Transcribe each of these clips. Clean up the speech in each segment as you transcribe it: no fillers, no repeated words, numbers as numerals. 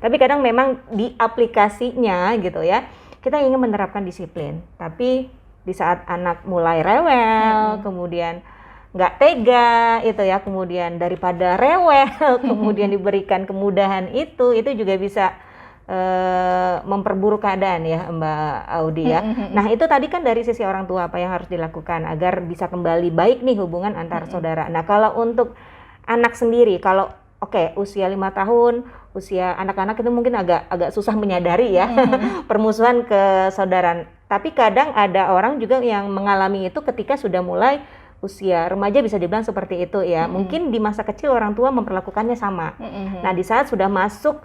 Tapi kadang memang di aplikasinya gitu ya, kita ingin menerapkan disiplin. Tapi di saat anak mulai rewel, kemudian nggak tega itu ya, kemudian daripada rewel, kemudian diberikan kemudahan itu juga bisa memperburuk keadaan ya Mbak Audi ya. Nah itu tadi kan dari sisi orang tua apa yang harus dilakukan agar bisa kembali baik nih hubungan antar saudara. Nah kalau untuk anak sendiri, kalau usia 5 tahun, usia anak-anak itu mungkin agak susah menyadari ya permusuhan ke saudara. Tapi kadang ada orang juga yang mengalami itu ketika sudah mulai usia remaja, bisa dibilang seperti itu ya. Mungkin di masa kecil orang tua memperlakukannya sama. Nah di saat sudah masuk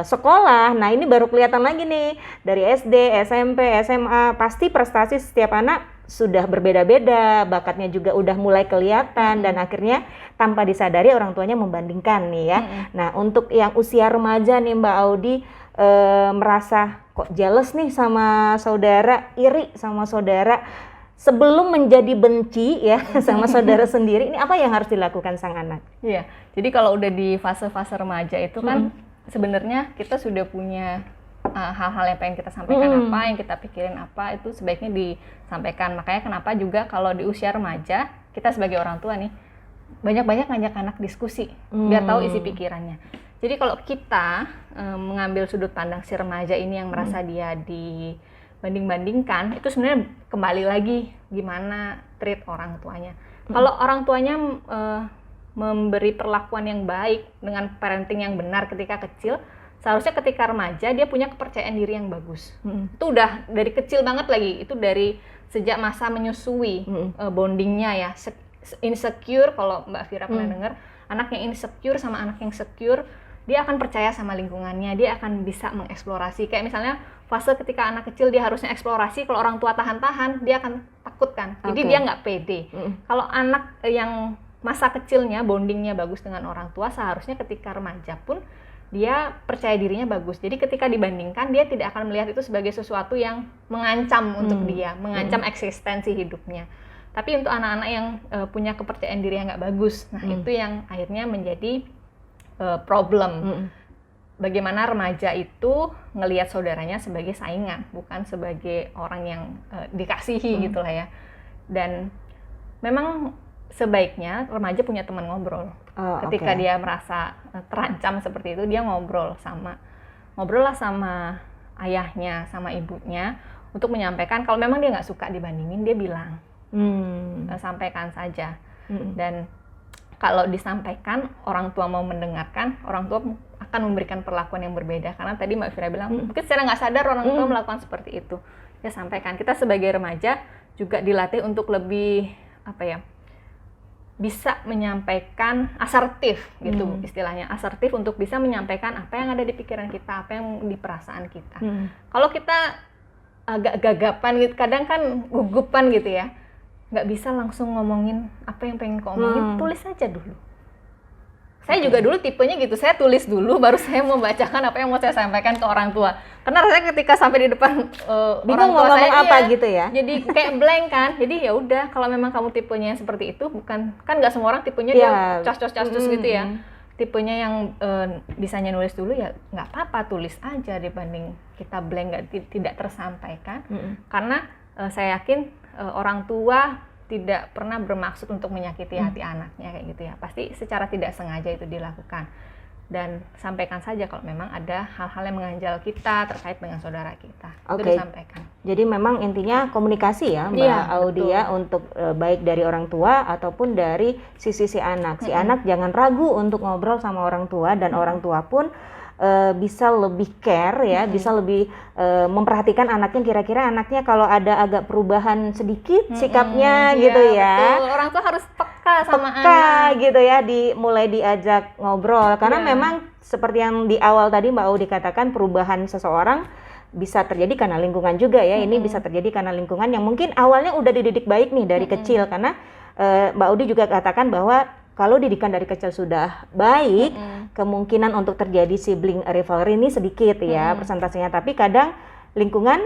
sekolah, nah ini baru kelihatan lagi nih dari SD, SMP, SMA, pasti prestasi setiap anak sudah berbeda-beda, bakatnya juga udah mulai kelihatan dan akhirnya tanpa disadari orang tuanya membandingkan nih ya. Nah untuk yang usia remaja nih Mbak Audi merasa kok jealous nih sama saudara, iri sama saudara, sebelum menjadi benci ya sama saudara sendiri, ini apa yang harus dilakukan sang anak? Iya, jadi kalau udah di fase-fase remaja itu kan sebenarnya kita sudah punya hal-hal yang pengen kita sampaikan, apa yang kita pikirin apa, itu sebaiknya disampaikan. Makanya kenapa juga kalau di usia remaja, kita sebagai orang tua nih, banyak-banyak ngajak anak diskusi, biar tahu isi pikirannya. Jadi kalau kita mengambil sudut pandang si remaja ini yang merasa dia dibanding-bandingkan, itu sebenarnya kembali lagi gimana treat orang tuanya. Kalau orang tuanya memberi perlakuan yang baik dengan parenting yang benar ketika kecil, seharusnya ketika remaja dia punya kepercayaan diri yang bagus. Itu udah dari kecil banget lagi, itu dari sejak masa menyusui bondingnya ya. Insecure, kalau Mbak Fira pernah dengar, anak yang insecure sama anak yang secure, dia akan percaya sama lingkungannya, dia akan bisa mengeksplorasi. Kayak misalnya fase ketika anak kecil dia harusnya eksplorasi, kalau orang tua tahan-tahan, dia akan takut kan. Jadi dia nggak pede. Kalau anak yang masa kecilnya bondingnya bagus dengan orang tua, seharusnya ketika remaja pun dia percaya dirinya bagus. Jadi ketika dibandingkan, dia tidak akan melihat itu sebagai sesuatu yang mengancam untuk dia, mengancam eksistensi hidupnya. Tapi untuk anak-anak yang punya kepercayaan diri yang nggak bagus, nah itu yang akhirnya menjadi problem. Bagaimana remaja itu ngelihat saudaranya sebagai saingan, bukan sebagai orang yang dikasihi gitulah ya. Dan memang sebaiknya remaja punya teman ngobrol. Ketika dia merasa terancam seperti itu, dia ngobrol lah sama ayahnya, sama ibunya, untuk menyampaikan kalau memang dia nggak suka dibandingin, dia bilang, sampaikan saja. Dan kalau disampaikan, orang tua mau mendengarkan, orang tua akan memberikan perlakuan yang berbeda. Karena tadi Mbak Fira bilang, mungkin secara nggak sadar orang tua melakukan seperti itu. Dia sampaikan. Kita sebagai remaja juga dilatih untuk lebih bisa menyampaikan asertif gitu istilahnya, asertif untuk bisa menyampaikan apa yang ada di pikiran kita, apa yang di perasaan kita. Kalau kita agak gagapan gitu, kadang kan gugupan gitu ya, nggak bisa langsung ngomongin apa yang pengen kau omongin, tulis aja dulu. Saya juga dulu tipenya gitu, saya tulis dulu baru saya mau bacakan apa yang mau saya sampaikan ke orang tua. Karena rasanya ketika sampai di depan orang tua saya apa gitu ya. Jadi kayak blank kan. Jadi ya udah, kalau memang kamu tipenya seperti itu, bukan kan nggak semua orang tipenya dia cas-cas gitu ya. Tipenya yang bisanya nulis dulu, ya nggak apa-apa, tulis aja dibanding kita blank tidak tersampaikan. Karena saya yakin orang tua tidak pernah bermaksud untuk menyakiti hati anaknya kayak gitu ya. Pasti secara tidak sengaja itu dilakukan. Dan sampaikan saja kalau memang ada hal-hal yang mengganjal kita terkait dengan saudara kita. Itu disampaikan. Jadi memang intinya komunikasi ya Mbak Audi ya, untuk baik dari orang tua ataupun dari sisi si anak. Si anak jangan ragu untuk ngobrol sama orang tua, dan orang tua pun bisa lebih care ya, bisa lebih memperhatikan anaknya, kira-kira anaknya kalau ada agak perubahan sedikit sikapnya gitu ya. Betul. Orang tua harus peka sama anak gitu ya, mulai diajak ngobrol, karena memang seperti yang di awal tadi Mbak Audi katakan, perubahan seseorang bisa terjadi karena lingkungan juga ya. Ini bisa terjadi karena lingkungan yang mungkin awalnya udah dididik baik nih dari kecil, karena Mbak Audi juga katakan bahwa kalau didikan dari kecil sudah baik, kemungkinan untuk terjadi sibling rivalry ini sedikit ya persentasenya. Tapi kadang lingkungan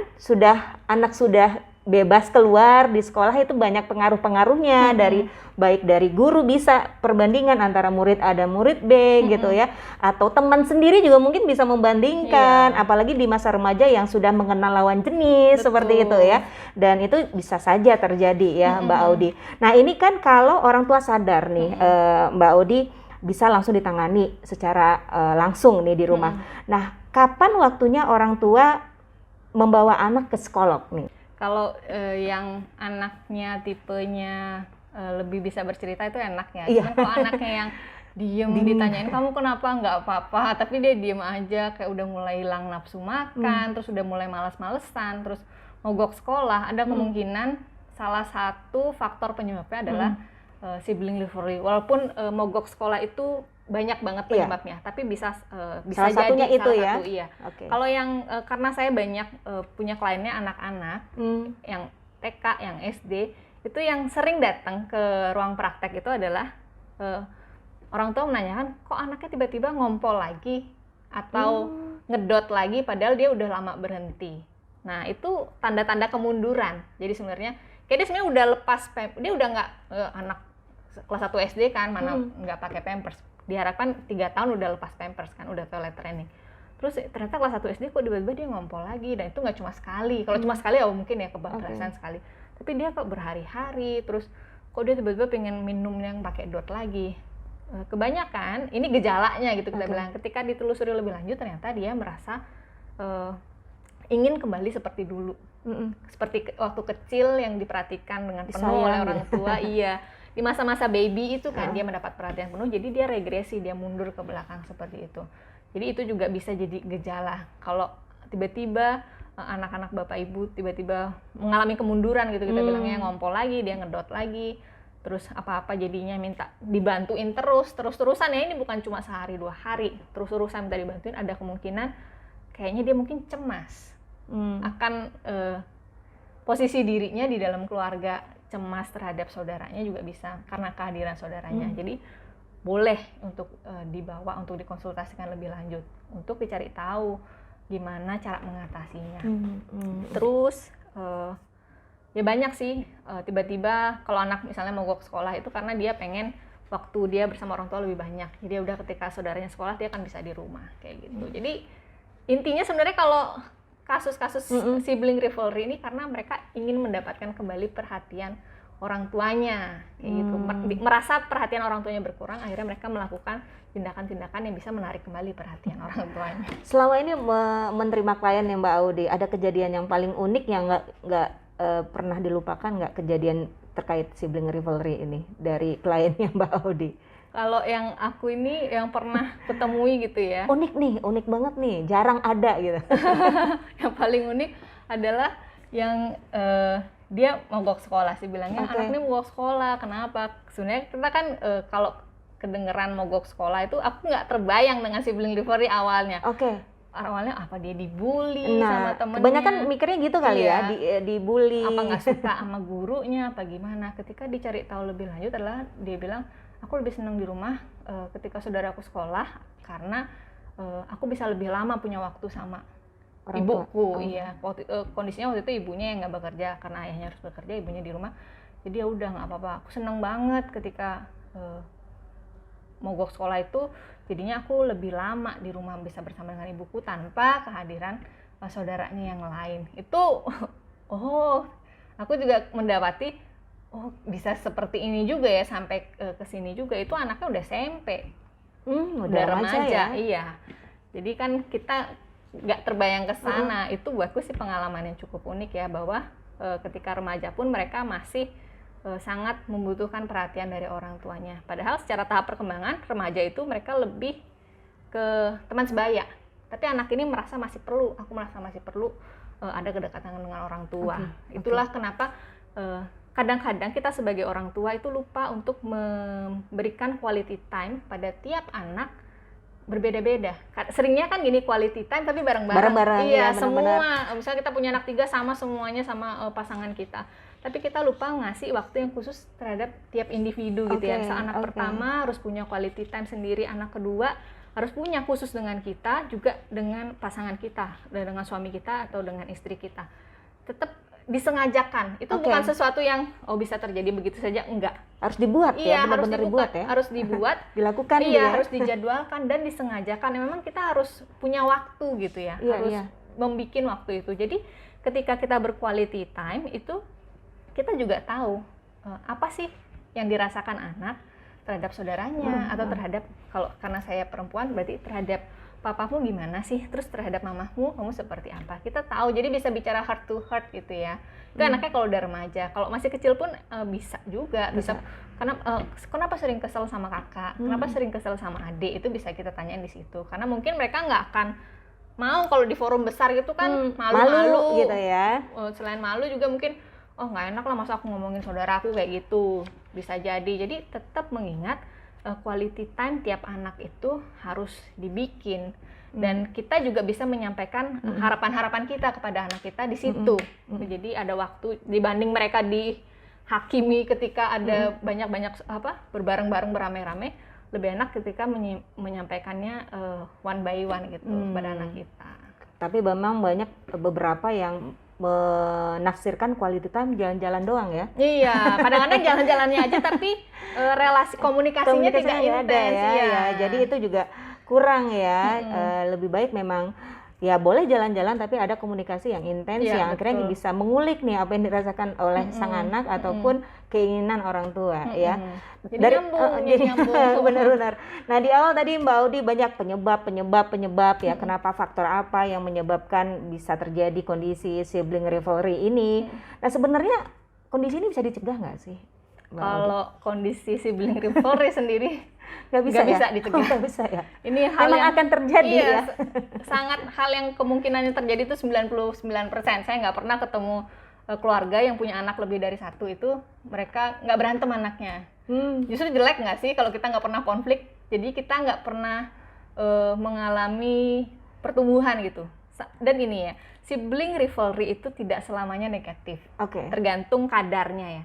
anak sudah bebas keluar di sekolah itu banyak pengaruh-pengaruhnya dari baik dari guru, bisa perbandingan antara murid A dan murid B gitu ya, atau teman sendiri juga mungkin bisa membandingkan, apalagi di masa remaja yang sudah mengenal lawan jenis. Betul. Seperti itu ya, dan itu bisa saja terjadi ya Mbak Audi. Nah ini kan kalau orang tua sadar nih Mbak Audi, bisa langsung ditangani secara langsung nih di rumah. Nah kapan waktunya orang tua membawa anak ke psikolog nih? Kalau yang anaknya tipenya lebih bisa bercerita itu enaknya. Iya. Cuman kalau anaknya yang diem ditanyain kamu kenapa, nggak apa-apa, tapi dia diem aja, kayak udah mulai hilang nafsu makan, terus udah mulai malas-malesan, terus mogok sekolah, ada kemungkinan salah satu faktor penyebabnya adalah sibling rivalry. Walaupun mogok sekolah itu banyak banget penyebabnya, tapi bisa salah jadi satunya itu salah ya. satu, iya. Okay. Kalau yang karena saya banyak punya kliennya anak-anak yang TK, yang SD, itu yang sering datang ke ruang praktek itu adalah orang tua menanyakan kok anaknya tiba-tiba ngompol lagi atau ngedot lagi padahal dia udah lama berhenti. Nah itu tanda-tanda kemunduran. Jadi sebenarnya kayak dia sebenarnya udah lepas, dia udah nggak anak kelas 1 SD kan, mana nggak pakai pampers. Diharapkan 3 tahun udah lepas pampers kan, udah toilet training. Terus ternyata kelas 1 SD kok tiba-tiba dia ngompol lagi, dan itu nggak cuma sekali. Kalau cuma sekali ya mungkin ya kebablasan sekali. Tapi dia kok berhari-hari, terus kok dia tiba-tiba pengen minum yang pakai dot lagi. Kebanyakan ini gejalanya gitu kita bilang. Ketika ditelusuri lebih lanjut ternyata dia merasa ingin kembali seperti dulu. Seperti waktu kecil yang diperhatikan dengan penuh oleh orang tua. Iya. Di masa-masa baby itu kan dia mendapat perhatian penuh, jadi dia regresi, dia mundur ke belakang seperti itu. Jadi itu juga bisa jadi gejala kalau tiba-tiba anak-anak bapak ibu tiba-tiba mengalami kemunduran gitu, kita bilangnya ngompol lagi, dia ngedot lagi, terus apa-apa jadinya minta dibantuin terus-terusan ya. Ini bukan cuma sehari 2 hari, terus-terusan minta dibantuin. Ada kemungkinan kayaknya dia mungkin cemas akan posisi dirinya di dalam keluarga, cemas terhadap saudaranya juga bisa karena kehadiran saudaranya. Jadi boleh untuk dibawa untuk dikonsultasikan lebih lanjut untuk dicari tahu gimana cara mengatasinya. Terus ya banyak sih tiba-tiba kalau anak misalnya mogok sekolah itu karena dia pengen waktu dia bersama orang tua lebih banyak. Jadi udah ketika saudaranya sekolah dia kan bisa di rumah kayak gitu. Jadi intinya sebenarnya kalau kasus-kasus sibling rivalry ini karena mereka ingin mendapatkan kembali perhatian orang tuanya kayak gitu. Merasa perhatian orang tuanya berkurang, akhirnya mereka melakukan tindakan-tindakan yang bisa menarik kembali perhatian orang tuanya. Selama ini menerima klien yang Mbak Audi, ada kejadian yang paling unik yang nggak pernah dilupakan nggak, kejadian terkait sibling rivalry ini dari kliennya Mbak Audi? Kalau yang aku ini yang pernah ketemui gitu ya. Unik banget nih, jarang ada gitu. Yang paling unik adalah yang dia mogok sekolah sih bilangnya. Anaknya mogok sekolah, kenapa? Sebenarnya kita kan kalau kedengeran mogok sekolah itu aku nggak terbayang dengan sibling rivalry awalnya. Awalnya apa dia dibully sama temennya. Kebanyakan mikirnya gitu kali ya, dibully. Apa nggak suka sama gurunya, apa gimana. Ketika dicari tahu lebih lanjut adalah dia bilang, aku lebih senang di rumah ketika saudara aku sekolah karena aku bisa lebih lama punya waktu sama ibuku. Iya, kondisinya waktu itu ibunya yang nggak bekerja karena ayahnya harus bekerja, ibunya di rumah. Jadi ya udah nggak apa-apa. Aku senang banget ketika mogok sekolah itu, jadinya aku lebih lama di rumah bisa bersama dengan ibuku tanpa kehadiran saudaranya yang lain. Itu aku juga mendapati bisa seperti ini juga ya, sampai ke sini juga. Itu anaknya udah SMP. Udah remaja ya? Iya. Jadi kan kita nggak terbayang ke sana. Itu buatku sih pengalaman yang cukup unik ya, bahwa ketika remaja pun mereka masih sangat membutuhkan perhatian dari orang tuanya. Padahal secara tahap perkembangan remaja itu mereka lebih ke teman sebaya. Tapi anak ini merasa masih perlu, aku merasa masih perlu ada kedekatan dengan orang tua. Itulah kenapa kadang-kadang kita sebagai orang tua itu lupa untuk memberikan quality time pada tiap anak berbeda-beda. Seringnya kan gini, quality time tapi bareng-bareng. Iya, semua. Misalnya kita punya anak 3 sama semuanya sama pasangan kita. Tapi kita lupa ngasih waktu yang khusus terhadap tiap individu gitu ya. Anak pertama harus punya quality time sendiri, anak kedua harus punya khusus dengan kita, juga dengan pasangan kita, dengan suami kita atau dengan istri kita. Tetap disengajakan. Itu Oke. bukan sesuatu yang bisa terjadi begitu saja, enggak. Harus dibuat Iya, ya, harus benar-benar dibuat, dibuat ya. harus dibuat. Dilakukan gitu Iya, ya. harus dijadwalkan dan disengajakan. Memang kita harus punya waktu gitu ya. Iya, Harus iya. membikin waktu itu. Jadi ketika kita berquality time itu kita juga tahu apa sih yang dirasakan anak terhadap saudaranya atau terhadap, kalau karena saya perempuan berarti terhadap papamu gimana sih, terus terhadap mamamu kamu seperti apa, kita tahu, jadi bisa bicara heart to heart gitu ya. Itu anaknya kalau udah remaja, kalau masih kecil pun bisa juga tetap. Karena kenapa sering kesel sama kakak, kenapa sering kesel sama adik, itu bisa kita tanyain di situ, karena mungkin mereka nggak akan mau kalau di forum besar gitu kan, malu-malu gitu ya. Selain malu juga mungkin nggak enak lah masa aku ngomongin saudaraku kayak gitu, bisa jadi tetap mengingat quality time tiap anak itu harus dibikin, dan kita juga bisa menyampaikan harapan-harapan kita kepada anak kita di situ. Jadi ada waktu dibanding mereka dihakimi ketika ada banyak-banyak berbareng-bareng beramai-ramai, lebih enak ketika menyampaikannya one by one gitu kepada anak kita. Tapi memang banyak beberapa yang menafsirkan quality time jalan-jalan doang ya. Iya, kadang-kadang jalan-jalannya aja tapi relasi komunikasinya tidak intens ya. Jadi itu juga kurang ya. Lebih baik memang ya boleh jalan-jalan tapi ada komunikasi yang intens yang akhirnya bisa mengulik nih apa yang dirasakan oleh sang anak ataupun keinginan orang tua ya. Jadi nyambung. Benar-benar. Nah, di awal tadi Mbak Audi banyak penyebab ya, kenapa, faktor apa yang menyebabkan bisa terjadi kondisi sibling rivalry ini. Nah, sebenarnya kondisi ini bisa dicegah nggak sih, Mbak Audi? Kalau kondisi sibling rivalry sendiri nggak bisa dicegah. Nggak bisa ya. Ini hal memang yang akan terjadi ya. Sangat hal yang kemungkinannya terjadi itu 99%. Saya nggak pernah ketemu keluarga yang punya anak lebih dari satu itu mereka nggak berantem anaknya. Justru jelek nggak sih kalau kita nggak pernah konflik, jadi kita nggak pernah mengalami pertumbuhan gitu. Dan ini ya, sibling rivalry itu tidak selamanya negatif. Tergantung kadarnya ya.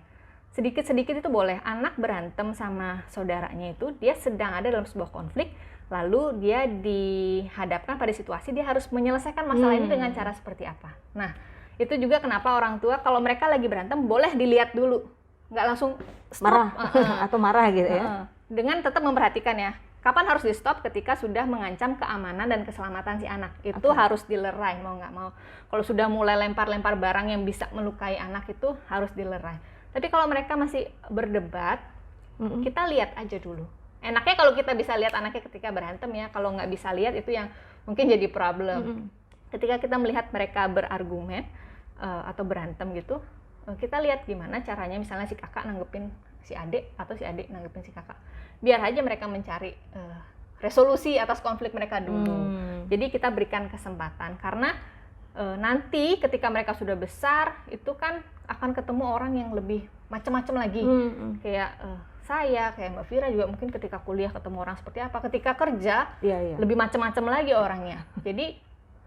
Sedikit-sedikit itu boleh. Anak berantem sama saudaranya itu, dia sedang ada dalam sebuah konflik, lalu dia dihadapkan pada situasi dia harus menyelesaikan masalah ini dengan cara seperti apa. Nah, itu juga kenapa orang tua kalau mereka lagi berantem boleh dilihat dulu, nggak langsung stop. Marah atau marah gitu ya. Dengan tetap memperhatikan ya, kapan harus di stop ketika sudah mengancam keamanan dan keselamatan si anak. Itu harus dilerai mau nggak mau. Kalau sudah mulai lempar-lempar barang yang bisa melukai anak itu harus dilerai. Tapi kalau mereka masih berdebat, kita lihat aja dulu. Enaknya kalau kita bisa lihat anaknya ketika berantem ya, kalau nggak bisa lihat itu yang mungkin jadi problem. Ketika kita melihat mereka berargumen atau berantem gitu, kita lihat gimana caranya, misalnya si kakak nanggepin si adik atau si adik nanggepin si kakak. Biar aja mereka mencari resolusi atas konflik mereka dulu. Jadi kita berikan kesempatan, karena nanti ketika mereka sudah besar itu kan akan ketemu orang yang lebih macam-macam lagi. Kayak saya, kayak Mbak Vira juga mungkin ketika kuliah ketemu orang seperti apa, ketika kerja lebih macam-macam lagi orangnya. Jadi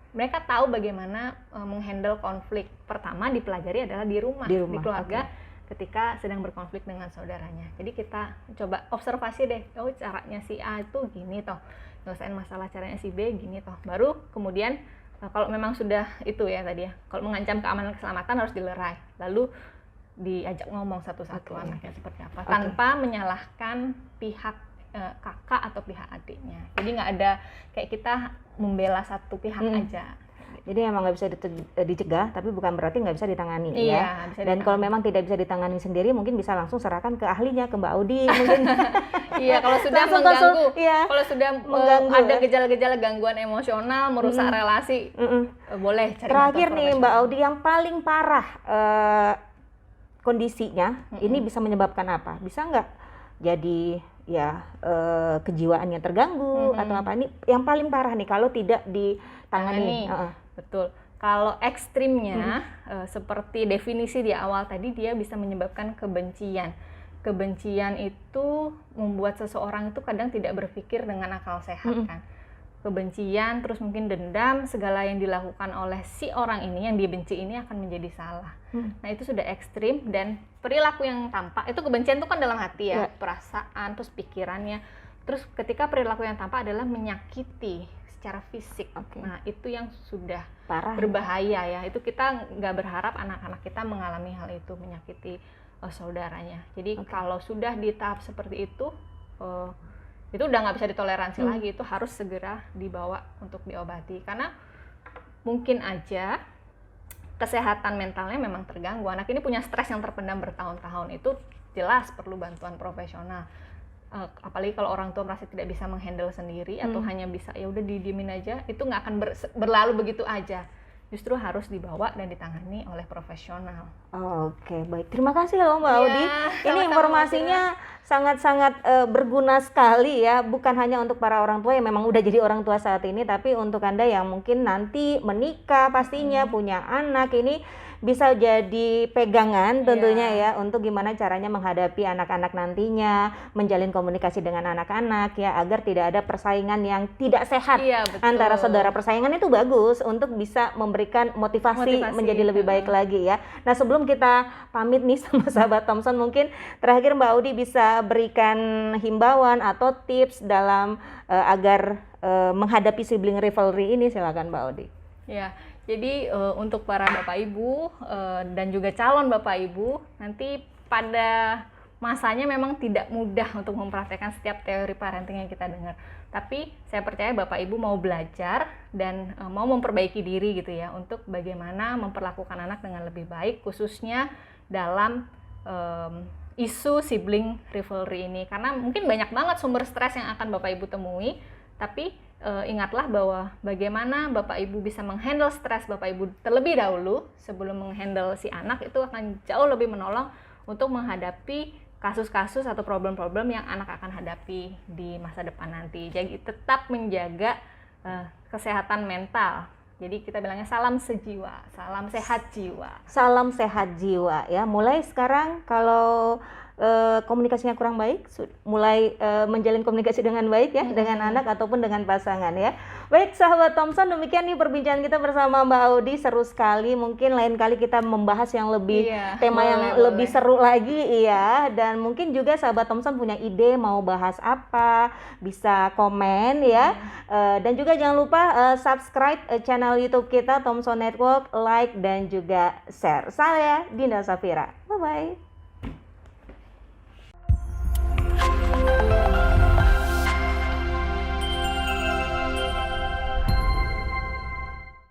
mereka tahu bagaimana menghandle konflik. Pertama dipelajari adalah di rumah, di keluarga, ketika sedang berkonflik dengan saudaranya. Jadi kita coba observasi deh, caranya si A itu gini toh, nyelesain masalah caranya si B gini toh. Baru kemudian kalau memang sudah itu ya tadi ya, kalau mengancam keamanan keselamatan harus dilerai. Lalu diajak ngomong satu-satu anaknya seperti apa, tanpa menyalahkan pihak kakak atau pihak adiknya. Jadi nggak ada kayak kita membela satu pihak aja. Jadi emang nggak bisa dicegah, tapi bukan berarti nggak bisa ditangani ya. Bisa dan kalau memang tidak bisa ditangani sendiri, mungkin bisa langsung serahkan ke ahlinya, ke Mbak Audi mungkin. Iya, kalau sudah mengganggu, kalau sudah ada gejala-gejala gangguan emosional, merusak relasi, boleh cari. Terakhir nih Mbak Audi, yang paling parah kondisinya ini bisa menyebabkan apa? Bisa nggak jadi ya kejiwaannya terganggu atau apa? Ini yang paling parah nih kalau tidak ditangani. Betul. Kalau ekstrimnya seperti definisi di awal tadi, dia bisa menyebabkan kebencian. Kebencian itu membuat seseorang itu kadang tidak berpikir dengan akal sehat kan. Kebencian, terus mungkin dendam, segala yang dilakukan oleh si orang ini yang dibenci ini akan menjadi salah. Nah, itu sudah ekstrim. Dan perilaku yang tampak itu, kebencian itu kan dalam hati ya, perasaan, terus pikirannya. Terus ketika perilaku yang tampak adalah menyakiti secara fisik. Oke. Nah, itu yang sudah Parah. berbahaya ya. Itu kita nggak berharap anak-anak kita mengalami hal itu, menyakiti saudaranya. Jadi kalau sudah di tahap seperti itu udah nggak bisa ditoleransi lagi. Itu harus segera dibawa untuk diobati, karena mungkin aja kesehatan mentalnya memang terganggu. Anak ini punya stres yang terpendam bertahun-tahun, itu jelas perlu bantuan profesional. Apalagi kalau orang tua merasa tidak bisa menghandle sendiri atau hanya bisa ya udah didiemin aja, itu nggak akan berlalu begitu aja. Justru harus dibawa dan ditangani oleh profesional. Oke, baik. Terima kasih loh Mbak Audi. Ini sama-sama, informasinya sangat-sangat berguna sekali ya. Bukan hanya untuk para orang tua yang memang udah jadi orang tua saat ini, tapi untuk Anda yang mungkin nanti menikah pastinya punya anak, ini bisa jadi pegangan tentunya ya untuk gimana caranya menghadapi anak-anak nantinya, menjalin komunikasi dengan anak-anak ya, agar tidak ada persaingan yang tidak sehat antara saudara. Persaingan itu bagus untuk bisa memberikan motivasi menjadi lebih baik lagi ya. Nah, sebelum kita pamit nih sama sahabat Thompson, mungkin terakhir Mbak Audi bisa berikan himbauan atau tips dalam agar menghadapi sibling rivalry ini. Silakan Mbak Audi. Ya, jadi untuk para Bapak Ibu dan juga calon Bapak Ibu, nanti pada masanya memang tidak mudah untuk mempraktekkan setiap teori parenting yang kita dengar. Tapi saya percaya Bapak Ibu mau belajar dan mau memperbaiki diri gitu ya, untuk bagaimana memperlakukan anak dengan lebih baik, khususnya dalam isu sibling rivalry ini. Karena mungkin banyak banget sumber stres yang akan Bapak Ibu temui, tapi ingatlah bahwa bagaimana Bapak Ibu bisa menghandle stres Bapak Ibu terlebih dahulu sebelum menghandle si anak, itu akan jauh lebih menolong untuk menghadapi kasus-kasus atau problem-problem yang anak akan hadapi di masa depan nanti. Jadi tetap menjaga kesehatan mental. Jadi kita bilangnya salam sejiwa, salam sehat jiwa. Salam sehat jiwa ya. Mulai sekarang kalau komunikasinya kurang baik, mulai menjalin komunikasi dengan baik ya, dengan anak ataupun dengan pasangan ya. Baik sahabat Thompson, demikian nih perbincangan kita bersama Mbak Audi, seru sekali. Mungkin lain kali kita membahas yang lebih tema yang lebih seru lagi ya. Dan mungkin juga sahabat Thompson punya ide mau bahas apa, bisa komen ya. Dan juga jangan lupa subscribe channel YouTube kita Thompson Network, like dan juga share. Saya Dinda Safira. Bye bye.